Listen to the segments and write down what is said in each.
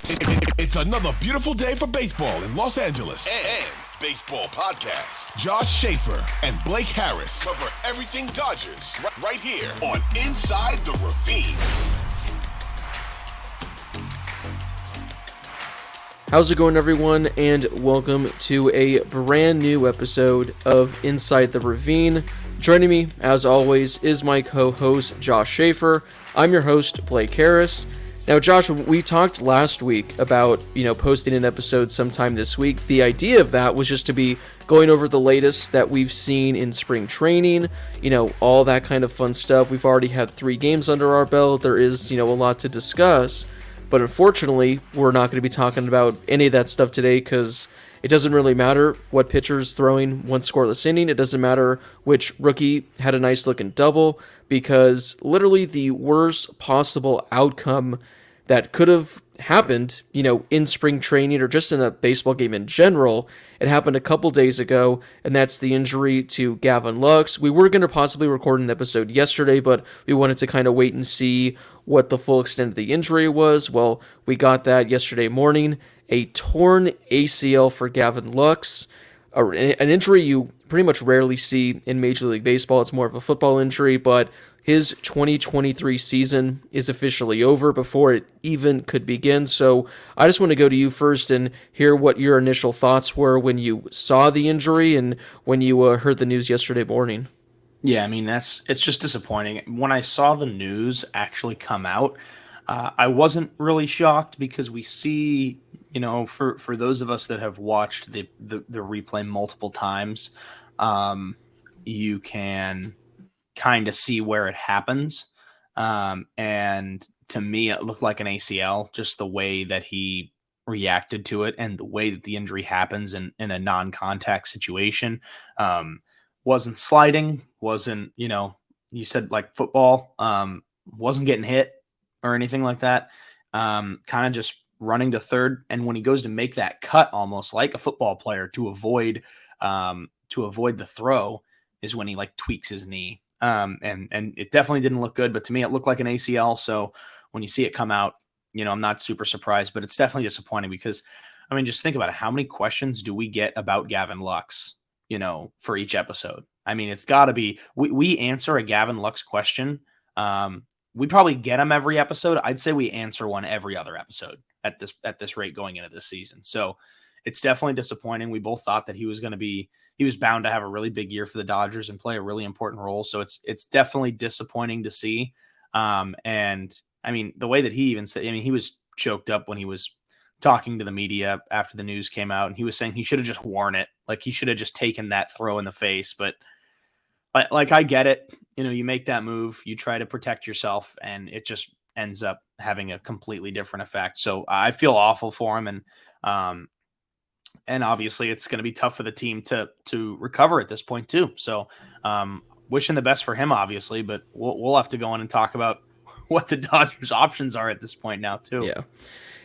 It's another beautiful day for baseball in Los Angeles. And baseball podcast. Josh Schaefer and Blake Harris cover everything Dodgers right here on Inside the Ravine. How's it going, everyone, and welcome to a brand new episode of Inside the Ravine. Joining me, as always, is my co-host, Josh Schaefer. I'm your host, Blake Harris. Now, Josh, we talked last week about, posting an episode sometime this week. The idea of that was just to be going over the latest that we've seen in spring training, all that kind of fun stuff. We've already had 3 games under our belt. There is, a lot to discuss. But unfortunately, we're not going to be talking about any of that stuff today because it doesn't really matter what pitcher's throwing one scoreless inning. It doesn't matter which rookie had a nice looking double, because literally the worst possible outcome that could have happened, in spring training or just in a baseball game in general, it happened a couple days ago, and that's the injury to Gavin Lux. We were going to possibly record an episode yesterday, but we wanted to kind of wait and see what the full extent of the injury was. Well, we got that yesterday morning. A torn ACL for Gavin Lux, an injury you pretty much rarely see in Major League Baseball. It's more of a football injury, but his 2023 season is officially over before it even could begin. So I just want to go to you first and hear what your initial thoughts were when you saw the injury and when you heard the news yesterday morning. Yeah, I mean, it's just disappointing. When I saw the news actually come out, I wasn't really shocked because we see, for those of us that have watched the replay multiple times, you can kind of see where it happens. And to me, it looked like an ACL, just the way that he reacted to it and the way that the injury happens in a non-contact situation. Wasn't sliding, wasn't, you said like football, wasn't getting hit or anything like that. Kind of just running to third. And when he goes to make that cut, almost like a football player to avoid the throw, is when he like tweaks his knee. And it definitely didn't look good, but to me, it looked like an ACL. So when you see it come out, I'm not super surprised, but it's definitely disappointing because, I mean, just think about it. How many questions do we get about Gavin Lux, for each episode? I mean, it's got to be, we answer a Gavin Lux question. We probably get them every episode. I'd say we answer one every other episode at this rate going into this season. So it's definitely disappointing. We both thought that he was bound to have a really big year for the Dodgers and play a really important role. So it's definitely disappointing to see. And I mean, the way that he even said, he was choked up when he was talking to the media after the news came out, and he was saying he should have just worn it. Like he should have just taken that throw in the face. But like, I get it. You make that move, you try to protect yourself, and it just ends up having a completely different effect. So I feel awful for him. And obviously it's going to be tough for the team to recover at this point too. So wishing the best for him, obviously, but we'll have to go on and talk about what the Dodgers' options are at this point now too.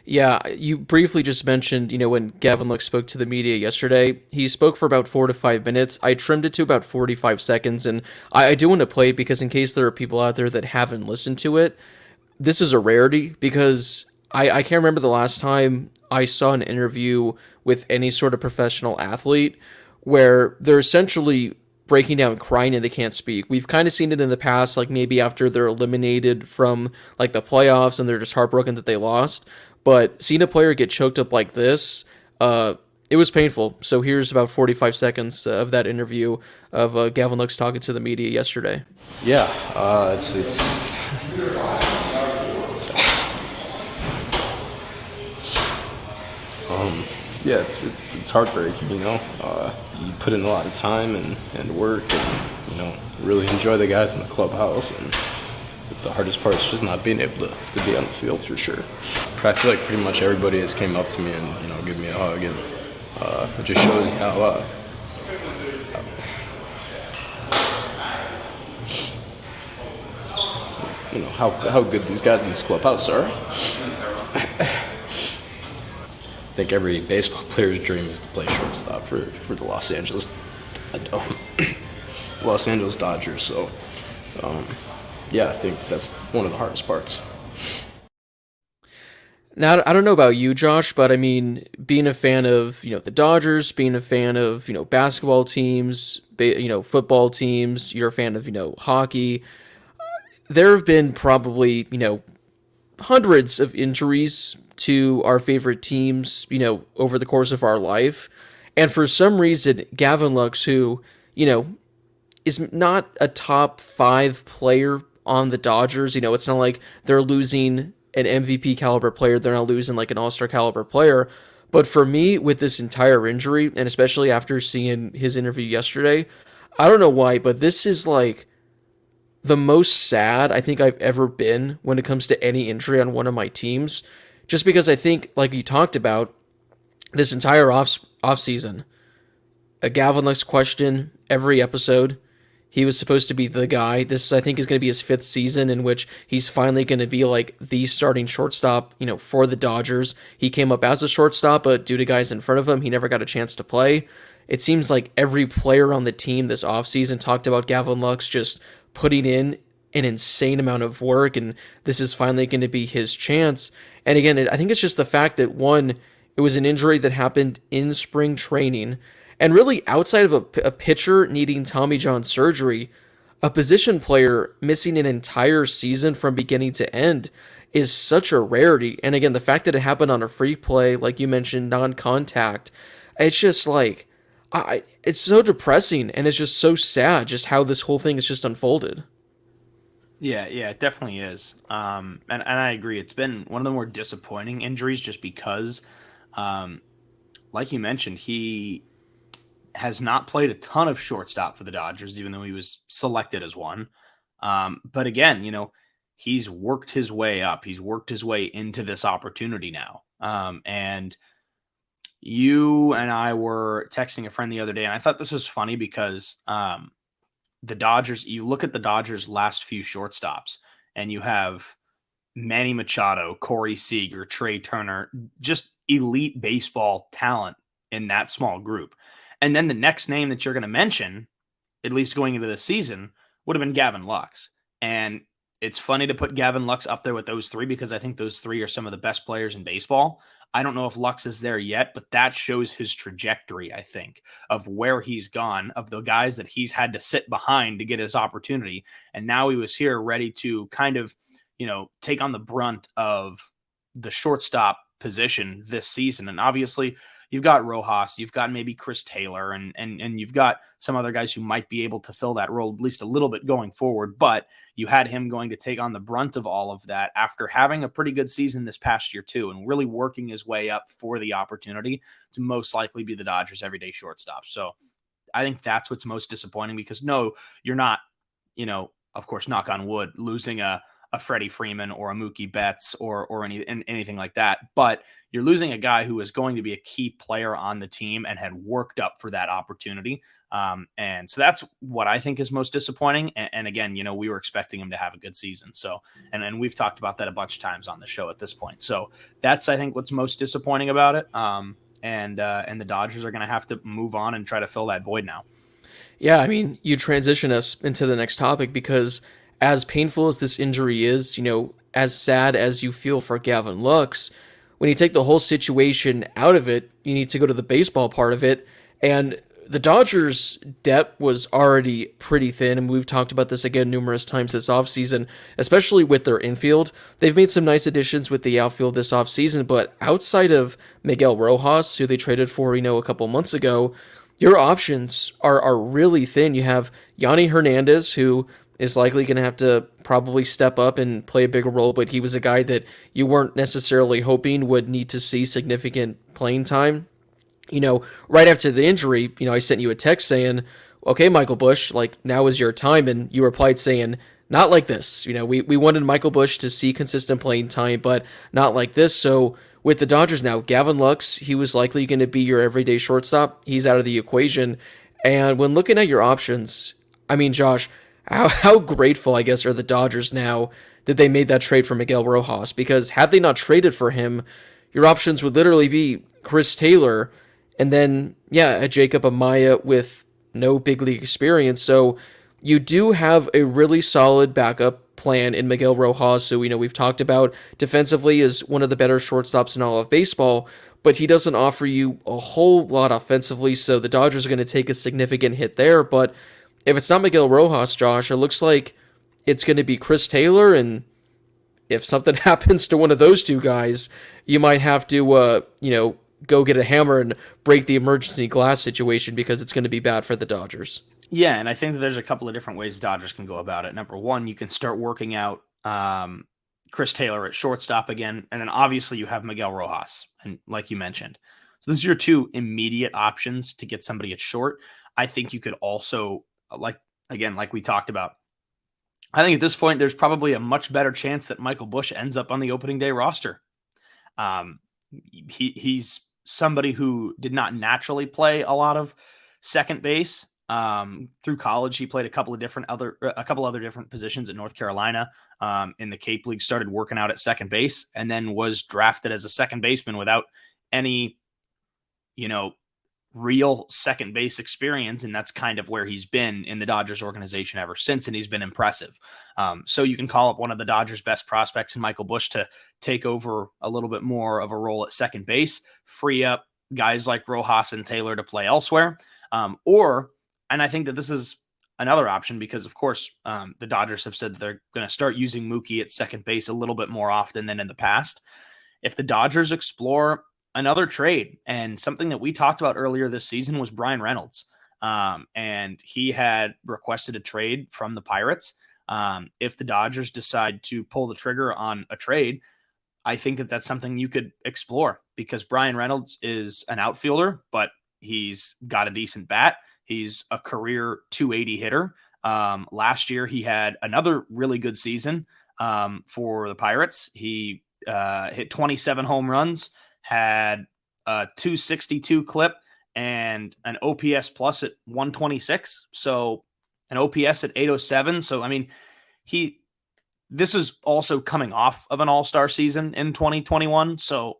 Yeah, you briefly just mentioned, when Gavin Lux spoke to the media yesterday, he spoke for about 4 to 5 minutes. I trimmed it to about 45 seconds, and I do want to play it because in case there are people out there that haven't listened to it, this is a rarity because I can't remember the last time I saw an interview with any sort of professional athlete where they're essentially breaking down crying and they can't speak. We've kind of seen it in the past, like maybe after they're eliminated from like the playoffs and they're just heartbroken that they lost. But seeing a player get choked up like this, it was painful. So here's about 45 seconds of that interview of Gavin Lux talking to the media yesterday. Yeah, it's it's heartbreaking, you put in a lot of time and work and, really enjoy the guys in the clubhouse, and the hardest part is just not being able to be on the field for sure. I feel like pretty much everybody has came up to me and, give me a hug, and it just shows how good these guys in this clubhouse are. I think every baseball player's dream is to play shortstop for the Los Angeles Dodgers. So, I think that's one of the hardest parts. Now, I don't know about you, Josh, but I mean, being a fan of, the Dodgers, being a fan of, basketball teams, football teams, you're a fan of, hockey. There have been probably, hundreds of injuries to our favorite teams, over the course of our life. And for some reason, Gavin Lux, who, is not a top 5 player on the Dodgers, it's not like they're losing an MVP caliber player, they're not losing like an all-star caliber player. But for me, with this entire injury, and especially after seeing his interview yesterday, I don't know why, but this is like the most sad I think I've ever been when it comes to any injury on one of my teams. Just because I think, like you talked about, this entire off season, a Gavin Lux question every episode. He was supposed to be the guy. This, I think, is going to be his 5th season in which he's finally going to be like the starting shortstop, for the Dodgers. He came up as a shortstop, but due to guys in front of him, he never got a chance to play. It seems like every player on the team this offseason talked about Gavin Lux just putting in an insane amount of work, and this is finally going to be his chance. And again, I think it's just the fact that, one, it was an injury that happened in spring training, and really outside of a pitcher needing Tommy John surgery, a position player missing an entire season from beginning to end is such a rarity. And again, the fact that it happened on a free play, like you mentioned, non-contact, it's just like, it's so depressing, and it's just so sad just how this whole thing is just unfolded. Yeah, it definitely is. And I agree. It's been one of the more disappointing injuries just because, like you mentioned, he has not played a ton of shortstop for the Dodgers, even though he was selected as one. But again, he's worked his way up. He's worked his way into this opportunity now. And you and I were texting a friend the other day, and I thought this was funny because the Dodgers, you look at the Dodgers' last few shortstops, and you have Manny Machado, Corey Seager, Trey Turner, just elite baseball talent in that small group. And then the next name that you're going to mention, at least going into the season, would have been Gavin Lux. And it's funny to put Gavin Lux up there with those 3 because I think those 3 are some of the best players in baseball. I don't know if Lux is there yet, but that shows his trajectory, I think, of where he's gone, of the guys that he's had to sit behind to get his opportunity. And now he was here ready to kind of, take on the brunt of the shortstop position this season. And obviously, you've got Rojas, you've got maybe Chris Taylor, and you've got some other guys who might be able to fill that role at least a little bit going forward. But you had him going to take on the brunt of all of that after having a pretty good season this past year too, and really working his way up for the opportunity to most likely be the Dodgers' everyday shortstop. So I think that's what's most disappointing because no, you're not, of course, knock on wood, losing a Freddie Freeman or a Mookie Betts or anything like that. But you're losing a guy who is going to be a key player on the team and had worked up for that opportunity. And so that's what I think is most disappointing. And again, we were expecting him to have a good season. So, and we've talked about that a bunch of times on the show at this point. So that's, I think, what's most disappointing about it. And the Dodgers are going to have to move on and try to fill that void now. Yeah, I mean, you transition us into the next topic because as painful as this injury is, as sad as you feel for Gavin Lux, when you take the whole situation out of it, you need to go to the baseball part of it. And the Dodgers' depth was already pretty thin, and we've talked about this again numerous times this offseason, especially with their infield. They've made some nice additions with the outfield this offseason, but outside of Miguel Rojas, who they traded for, a couple months ago, your options are really thin. You have Yanni Hernandez, who is likely going to have to probably step up and play a bigger role, but he was a guy that you weren't necessarily hoping would need to see significant playing time. Right after the injury, I sent you a text saying, okay, Michael Busch, like, now is your time, and you replied saying, not like this. We wanted Michael Busch to see consistent playing time, but not like this. So with the Dodgers now, Gavin Lux, he was likely going to be your everyday shortstop. He's out of the equation. And when looking at your options, I mean, Josh, how grateful, I guess, are the Dodgers now that they made that trade for Miguel Rojas? Because had they not traded for him, your options would literally be Chris Taylor and then, a Jacob Amaya with no big league experience. So you do have a really solid backup plan in Miguel Rojas, who, we've talked about defensively is one of the better shortstops in all of baseball, but he doesn't offer you a whole lot offensively, so the Dodgers are going to take a significant hit there. But if it's not Miguel Rojas, Josh, it looks like it's going to be Chris Taylor, and if something happens to one of those two guys, you might have to, go get a hammer and break the emergency glass situation, because it's going to be bad for the Dodgers. Yeah, and I think that there's a couple of different ways Dodgers can go about it. Number one, you can start working out Chris Taylor at shortstop again, and then obviously you have Miguel Rojas, and like you mentioned. So those are your two immediate options to get somebody at short. I think you could also, like we talked about, I think at this point there's probably a much better chance that Michael Busch ends up on the opening day roster. He's somebody who did not naturally play a lot of second base. Through college, he played a couple other different positions at North Carolina. In the Cape League, started working out at second base, and then was drafted as a second baseman without any, real second base experience. And that's kind of where he's been in the Dodgers organization ever since. And he's been impressive. So you can call up one of the Dodgers' best prospects in Michael Busch to take over a little bit more of a role at second base, free up guys like Rojas and Taylor to play elsewhere. And I think that this is another option because, of course, the Dodgers have said they're going to start using Mookie at second base a little bit more often than in the past. If the Dodgers explore another trade, and something that we talked about earlier this season was Brian Reynolds, and he had requested a trade from the Pirates. If the Dodgers decide to pull the trigger on a trade, I think that that's something you could explore because Brian Reynolds is an outfielder, but he's got a decent bat. He's a career 280 hitter. Last year, he had another really good season for the Pirates. He hit 27 home runs, had a 262 clip, and an OPS plus at 126. So an OPS at 807. So, I mean, this is also coming off of an all-star season in 2021. So,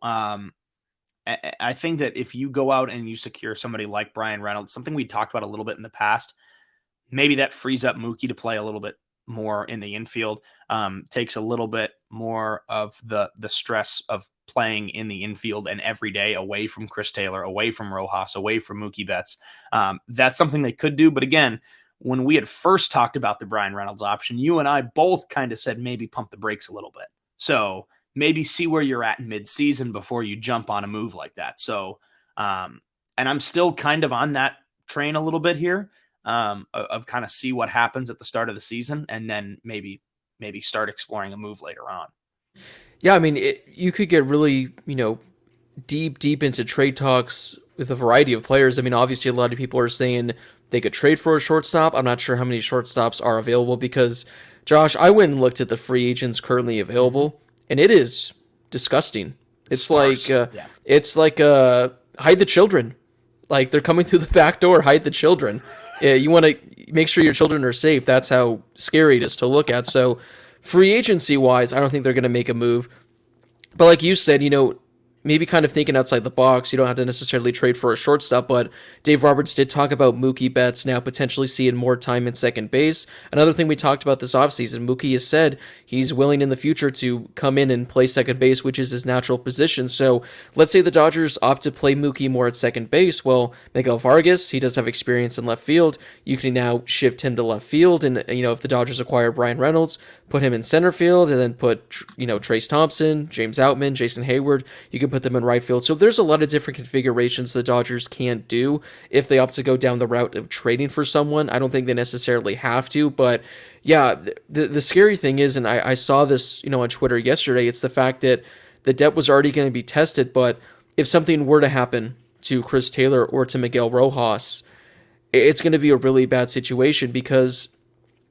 I think that if you go out and you secure somebody like Brian Reynolds, something we talked about a little bit in the past, maybe that frees up Mookie to play a little bit more in the infield, takes a little bit more of the stress of playing in the infield and every day away from Chris Taylor, away from Rojas, away from Mookie Betts. That's something they could do. But again, when we had first talked about the Brian Reynolds option, you and I both kind of said maybe pump the brakes a little bit. So maybe see where you're at mid-season before you jump on a move like that. So, and I'm still kind of on that train a little bit here of kind of see what happens at the start of the season and then maybe start exploring a move later on. Yeah, I mean, you could get really, deep into trade talks with a variety of players. I mean, obviously a lot of people are saying they could trade for a shortstop. I'm not sure how many shortstops are available because, Josh, I went and looked at the free agents currently available. And it is disgusting. It's sparse. It's like hide the children. Like they're coming through the back door, hide the children. You want to make sure your children are safe. That's how scary it is to look at. So free agency wise, I don't think they're going to make a move. But like you said, maybe kind of thinking outside the box. You don't have to necessarily trade for a shortstop, but Dave Roberts did talk about Mookie Betts now potentially seeing more time at second base. Another thing we talked about this offseason, Mookie has said he's willing in the future to come in and play second base, which is his natural position. So let's say the Dodgers opt to play Mookie more at second base. Well, Miguel Vargas, he does have experience in left field. You can now shift him to left field. And, if the Dodgers acquire Brian Reynolds, put him in center field and then put, Trace Thompson, James Outman, Jason Hayward, you can put them in right field. So there's a lot of different configurations the Dodgers can't do if they opt to go down the route of trading for someone. I don't think they necessarily have to, but yeah, the scary thing is, and I saw this, on Twitter yesterday, it's the fact that the depth was already going to be tested, but if something were to happen to Chris Taylor or to Miguel Rojas, it's going to be a really bad situation because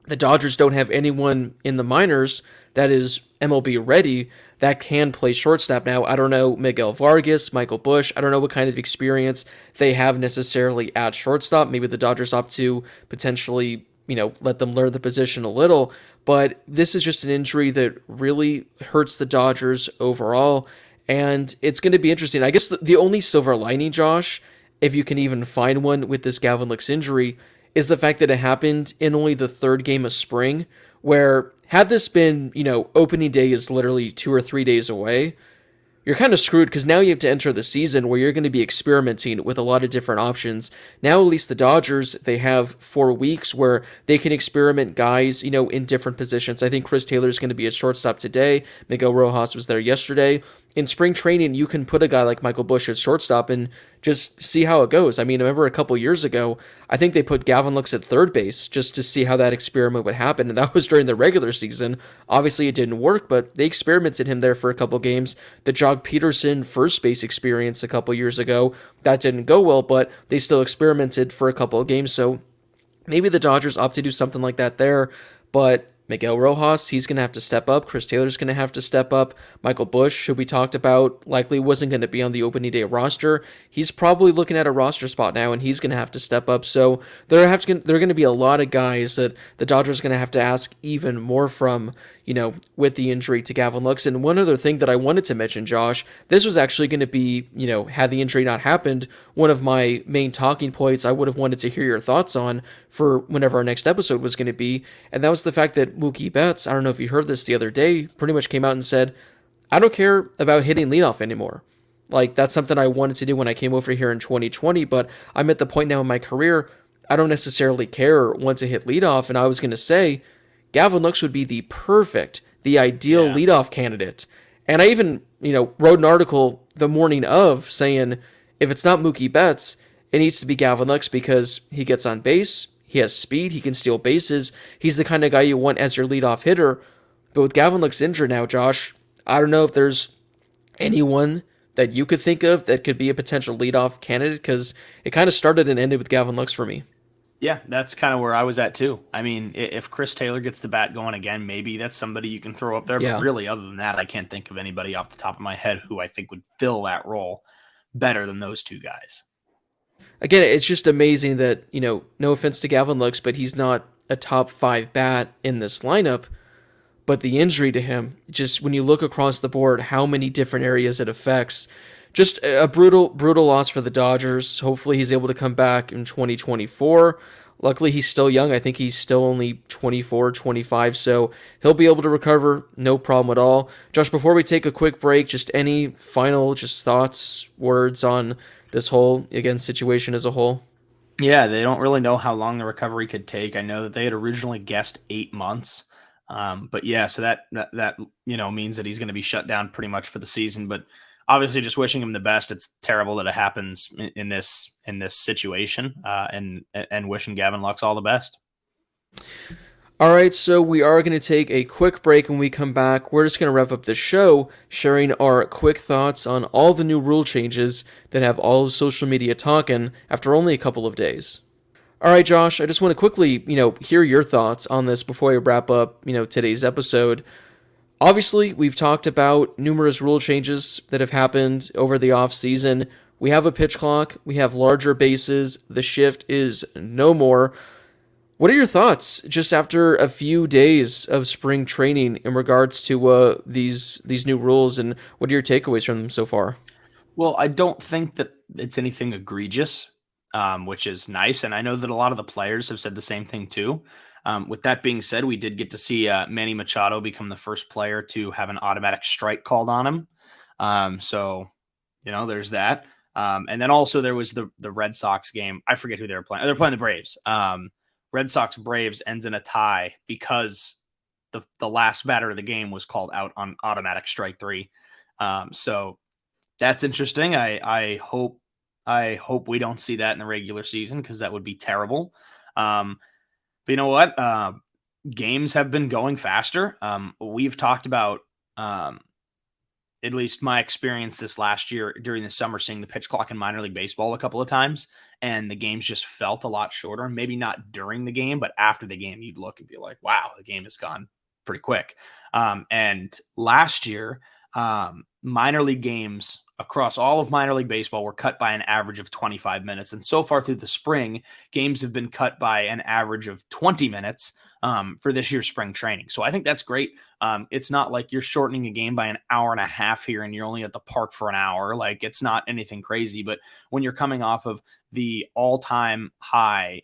the Dodgers don't have anyone in the minors that is MLB ready that can play shortstop. Now, I don't know Miguel Vargas, Michael Busch. I don't know what kind of experience they have necessarily at shortstop. Maybe the Dodgers opt to potentially, let them learn the position a little. But this is just an injury that really hurts the Dodgers overall. And it's going to be interesting. I guess the only silver lining, Josh, if you can even find one with this Gavin Lux injury, is the fact that it happened in only the third game of spring, where had this been, opening day is literally 2 or 3 days away, you're kind of screwed because now you have to enter the season where you're going to be experimenting with a lot of different options. Now, at least the Dodgers, they have 4 weeks where they can experiment guys, in different positions. I think Chris Taylor is going to be a shortstop today. Miguel Rojas was there yesterday. In spring training, you can put a guy like Michael Busch at shortstop and just see how it goes. I mean, I remember a couple years ago, I think they put Gavin Lux at third base just to see how that experiment would happen, and that was during the regular season. Obviously, it didn't work, but they experimented him there for a couple games. The Jog Peterson first base experience a couple years ago, that didn't go well, but they still experimented for a couple of games, so maybe the Dodgers opt to do something like that there, but Miguel Rojas, he's going to have to step up. Chris Taylor's going to have to step up. Michael Busch, who we talked about, likely wasn't going to be on the opening day roster. He's probably looking at a roster spot now, and he's going to have to step up. So there are going to be a lot of guys that the Dodgers are going to have to ask even more from, with the injury to Gavin Lux. And one other thing that I wanted to mention, Josh, this was actually going to be, had the injury not happened, one of my main talking points I would have wanted to hear your thoughts on for whenever our next episode was going to be. And that was the fact that Mookie Betts, I don't know if you heard this the other day, pretty much came out and said, I don't care about hitting leadoff anymore. Like, that's something I wanted to do when I came over here in 2020, but I'm at the point now in my career, I don't necessarily care when to hit leadoff. And I was going to say, Gavin Lux would be the ideal leadoff candidate. And I even, wrote an article the morning of saying, if it's not Mookie Betts, it needs to be Gavin Lux because he gets on base, he has speed, he can steal bases, he's the kind of guy you want as your leadoff hitter. But with Gavin Lux injured now, Josh, I don't know if there's anyone that you could think of that could be a potential leadoff candidate because it kind of started and ended with Gavin Lux for me. Yeah, that's kind of where I was at too. I mean, if Chris Taylor gets the bat going again, maybe that's somebody you can throw up there. Yeah. But really, other than that, I can't think of anybody off the top of my head who I think would fill that role better than those two guys. Again, it's just amazing that, no offense to Gavin Lux, but he's not a top 5 bat in this lineup. But the injury to him, just when you look across the board, how many different areas it affects, just a brutal, brutal loss for the Dodgers. Hopefully he's able to come back in 2024. Luckily, he's still young. I think he's still only 24, 25, so he'll be able to recover, no problem at all. Josh, before we take a quick break, just any final thoughts, words on this whole, again, situation as a whole? Yeah, they don't really know how long the recovery could take. I know that they had originally guessed 8 months. But yeah, so that means that he's going to be shut down pretty much for the season, but obviously just wishing him the best. It's terrible that it happens in this situation, and wishing Gavin Lux all the best. All right, so we are going to take a quick break. When we come back, we're just going to wrap up the show sharing our quick thoughts on all the new rule changes that have all of social media talking after only a couple of days. All right, Josh, I just want to quickly, hear your thoughts on this before I wrap up, today's episode. Obviously, we've talked about numerous rule changes that have happened over the offseason. We have a pitch clock. We have larger bases. The shift is no more. What are your thoughts just after a few days of spring training in regards to these new rules, and what are your takeaways from them so far? Well, I don't think that it's anything egregious, which is nice. And I know that a lot of the players have said the same thing too. With that being said, we did get to see Manny Machado become the first player to have an automatic strike called on him. So, there's that. And then also there was the Red Sox game. I forget who they were playing. They're playing the Braves. Red Sox Braves ends in a tie because the last batter of the game was called out on automatic strike 3. So that's interesting. I hope we don't see that in the regular season because that would be terrible. But you know what? Games have been going faster. We've talked about, at least my experience this last year during the summer, seeing the pitch clock in minor league baseball a couple of times, and the games just felt a lot shorter. Maybe not during the game, but after the game, you'd look and be like, wow, the game has gone pretty quick. And last year, minor league games across all of minor league baseball were cut by an average of 25 minutes. And so far through the spring, games have been cut by an average of 20 minutes for this year's spring training. So I think that's great. It's not like you're shortening a game by an hour and a half here and you're only at the park for an hour. Like, it's not anything crazy, but when you're coming off of the all-time high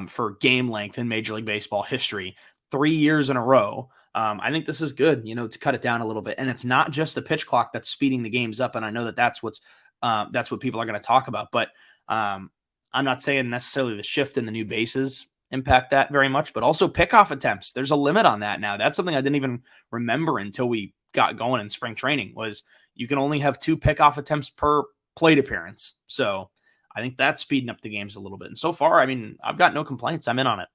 for game length in Major League Baseball history, 3 years in a row. I think this is good, to cut it down a little bit. And it's not just the pitch clock that's speeding the games up. And I know that that's what people are going to talk about. But I'm not saying necessarily the shift in the new bases impact that very much, but also pickoff attempts. There's a limit on that now. That's something I didn't even remember until we got going in spring training, was you can only have 2 pickoff attempts per plate appearance. So I think that's speeding up the games a little bit. And so far, I mean, I've got no complaints. I'm in on it.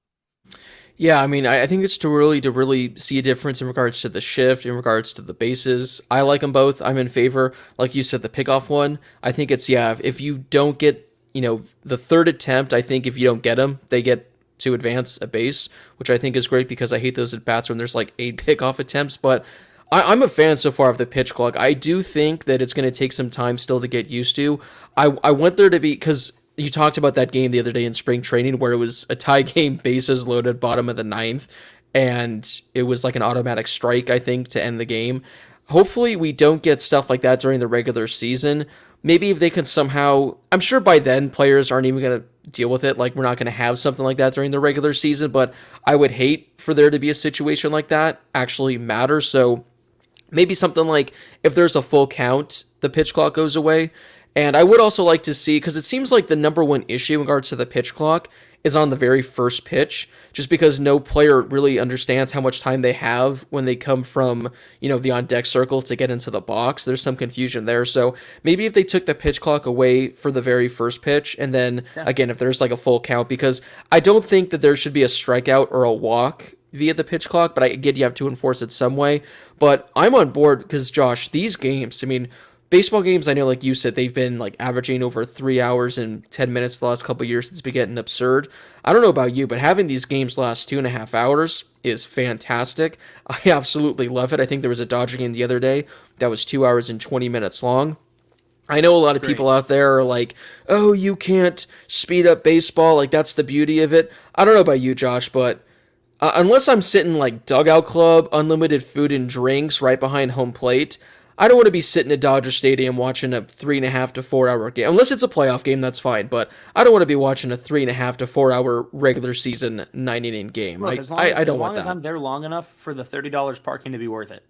Yeah, I mean, I think it's too early to really see a difference in regards to the shift, in regards to the bases. I like them both. I'm in favor. Like you said, the pickoff one, I think it's, if you don't get, the third attempt, I think if you don't get them, they get to advance a base, which I think is great because I hate those at bats when there's like 8 pickoff attempts. But I'm a fan so far of the pitch clock. I do think that it's going to take some time still to get used to. I want there to be, because you talked about that game the other day in spring training where it was a tie game, bases loaded, bottom of the 9th, and it was like an automatic strike, I think, to end the game. Hopefully we don't get stuff like that during the regular season. Maybe if they can somehow, I'm sure by then players aren't even going to deal with it. Like, we're not going to have something like that during the regular season, but I would hate for there to be a situation like that actually matter. So maybe something like if there's a full count, the pitch clock goes away. And I would also like to see, because it seems like the number one issue in regards to the pitch clock is on the very first pitch, just because no player really understands how much time they have when they come from, the on-deck circle to get into the box. There's some confusion there. So maybe if they took the pitch clock away for the very first pitch, and then, again, if there's like a full count, because I don't think that there should be a strikeout or a walk via the pitch clock, but I get you have to enforce it some way. But I'm on board because, Josh, these games, baseball games, I know, like you said, they've been like averaging over 3 hours and 10 minutes the last couple of years. It's been getting absurd. I don't know about you, but having these games last 2.5 hours is fantastic. I absolutely love it. I think there was a Dodger game the other day that was 2 hours and 20 minutes long. I know a lot of people out there are like, oh, you can't speed up baseball. Like, that's the beauty of it. I don't know about you, Josh, but unless I'm sitting like dugout club, unlimited food and drinks right behind home plate, I don't want to be sitting at Dodger Stadium watching a 3.5 to 4 hour game. Unless it's a playoff game, that's fine. But I don't want to be watching a 3.5 to 4 hour regular season 9-inning game. Look, I don't want that. As long as I'm there long enough for the $30 parking to be worth it.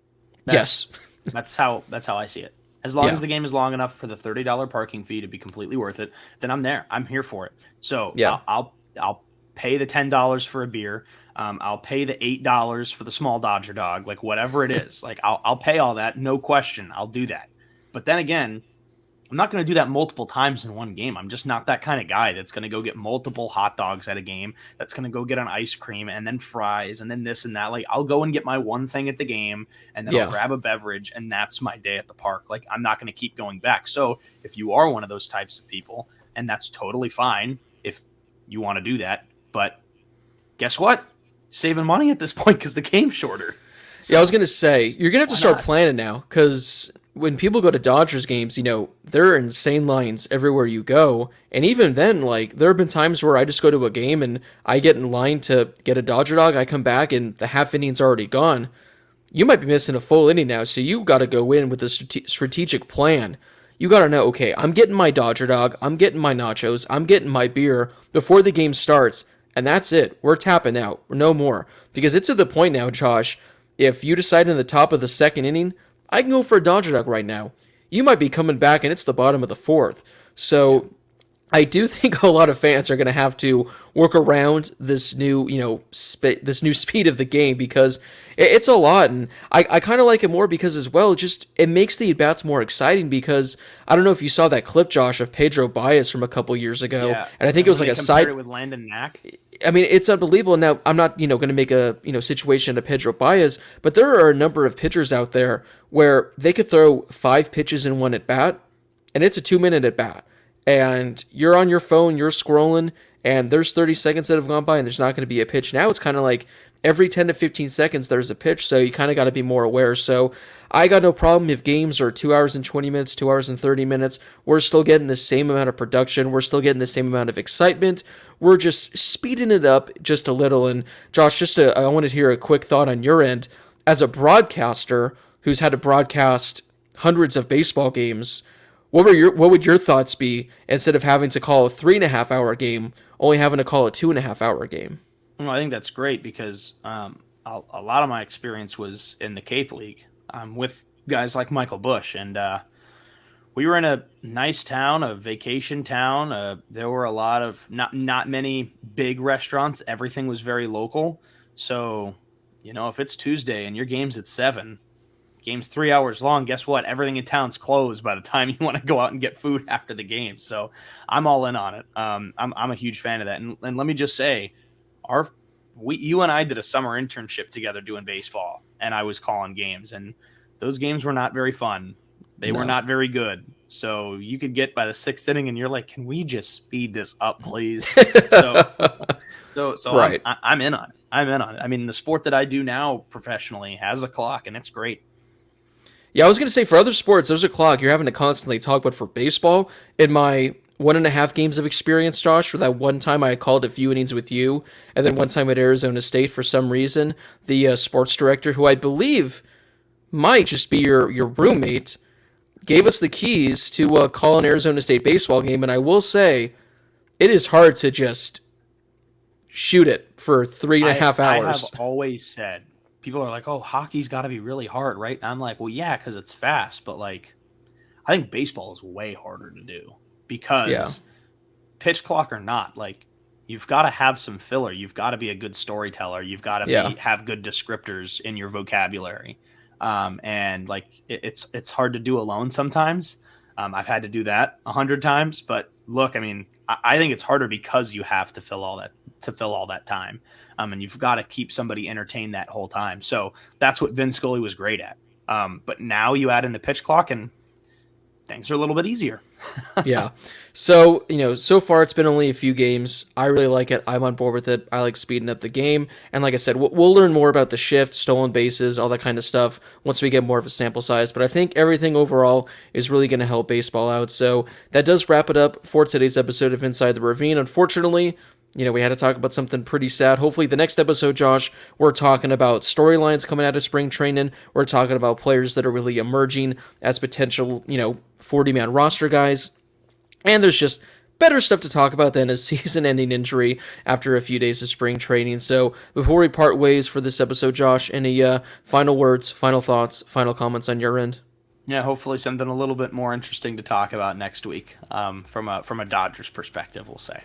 Yes. That's how I see it. As long as the game is long enough for the $30 parking fee to be completely worth it, then I'm there. I'm here for it. So I'll pay the $10 for a beer. I'll pay the $8 for the small Dodger dog, like whatever it is. Like I'll pay all that, no question. I'll do that. But then again, I'm not going to do that multiple times in one game. I'm just not that kind of guy that's going to go get multiple hot dogs at a game, that's going to go get an ice cream and then fries and then this and that. Like, I'll go and get my one thing at the game and then I'll grab a beverage and that's my day at the park. Like, I'm not going to keep going back. So if you are one of those types of people, and that's totally fine if you want to do that, but guess what? Saving money at this point because the game's shorter. So, I was going to say, you're going to have to start planning now, because when people go to Dodgers games, there are insane lines everywhere you go. And even then, like, there have been times where I just go to a game and I get in line to get a Dodger dog. I come back and the half inning's already gone. You might be missing a full inning now, so you got to go in with a strategic plan. You got to know, okay, I'm getting my Dodger dog, I'm getting my nachos, I'm getting my beer before the game starts. And that's it. We're tapping out. No more. Because it's at the point now, Josh, if you decide in the top of the second inning, I can go for a Dodger dog right now. You might be coming back and it's the bottom of the fourth. So I do think a lot of fans are going to have to work around this new, this new speed of the game, because it's a lot. And I kind of like it more because as well, it makes the at-bats more exciting, because I don't know if you saw that clip, Josh, of Pedro Baez from a couple years ago. Yeah. And I think it was like a side. It with Landon Knack. It's unbelievable. Now, I'm not, going to make a, situation to Pedro Baez, but there are a number of pitchers out there where they could throw 5 pitches in one at bat, and it's a 2-minute at bat. And you're on your phone, you're scrolling, and there's 30 seconds that have gone by and there's not going to be a pitch. Now it's kind of like every 10 to 15 seconds there's a pitch, so you kind of got to be more aware. So I got no problem if games are 2 hours and 20 minutes, 2 hours and 30 minutes. We're still getting the same amount of production. We're still getting the same amount of excitement. We're just speeding it up just a little. And Josh, I wanted to hear a quick thought on your end. As a broadcaster who's had to broadcast hundreds of baseball games, what would your thoughts be instead of having to call a 3.5 hour game, only having to call a 2.5 hour game? Well, I think that's great because a lot of my experience was in the Cape League with guys like Michael Bush. And we were in a nice town, a vacation town. There were a lot of not many big restaurants. Everything was very local. So, if it's Tuesday and your game's at 7, game's 3 hours long, guess what? Everything in town's closed by the time you want to go out and get food after the game. So I'm all in on it. I'm a huge fan of that. And let me just say, you and I did a summer internship together doing baseball, and I was calling games, and those games were not very fun. They were not very good. So you could get by the 6th inning and you're like, can we just speed this up, please? So right. I'm in on it. I mean, the sport that I do now professionally has a clock, and it's great. Yeah, I was going to say, for other sports, there's a clock you're having to constantly talk about. For baseball, in my 1.5 games of experience, Josh, for that one time I called a few innings with you, and then one time at Arizona State, for some reason, the sports director, who I believe might just be your roommate, gave us the keys to call an Arizona State baseball game, and I will say, it is hard to just shoot it for 3.5 hours. I have always said, people are like, oh, hockey's got to be really hard, right? And I'm like, well, yeah, because it's fast, but I think baseball is way harder to do because pitch clock or not, you've got to have some filler. You've got to be a good storyteller. You've got to have good descriptors in your vocabulary. And it's hard to do alone sometimes. I've had to do that 100 times, but look, I mean, I think it's harder because you have to fill all that time. And you've got to keep somebody entertained that whole time. So that's what Vin Scully was great at. But now you add in the pitch clock and things are a little bit easier. Yeah. So, so far it's been only a few games. I really like it. I'm on board with it. I like speeding up the game. And like I said, we'll learn more about the shift, stolen bases, all that kind of stuff once we get more of a sample size. But I think everything overall is really going to help baseball out. So that does wrap it up for today's episode of Inside the Ravine. Unfortunately, we had to talk about something pretty sad. Hopefully the next episode, Josh, we're talking about storylines coming out of spring training. We're talking about players that are really emerging as potential, 40-man roster guys. And there's just better stuff to talk about than a season-ending injury after a few days of spring training. So before we part ways for this episode, Josh, any final words, final thoughts, final comments on your end? Yeah, hopefully something a little bit more interesting to talk about next week from a Dodgers perspective, we'll say.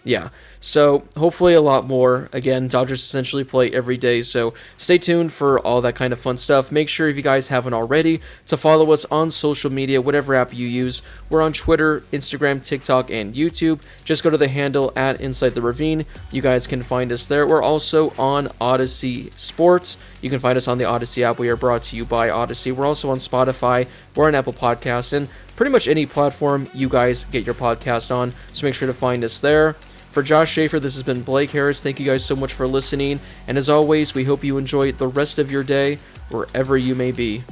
Yeah, so hopefully a lot more. Again, Dodgers essentially play every day, so stay tuned for all that kind of fun stuff. Make sure, if you guys haven't already, to follow us on social media, whatever app you use. We're on Twitter, Instagram, TikTok, and YouTube. Just go to the handle at Inside the Ravine. You guys can find us there. We're also on Odyssey Sports. You can find us on the Odyssey app. We are brought to you by Odyssey. We're also on Spotify. We're on Apple Podcasts, and pretty much any platform you guys get your podcast on, so make sure to find us there. For Josh Schaefer, this has been Blake Harris. Thank you guys so much for listening. And as always, we hope you enjoy the rest of your day, wherever you may be.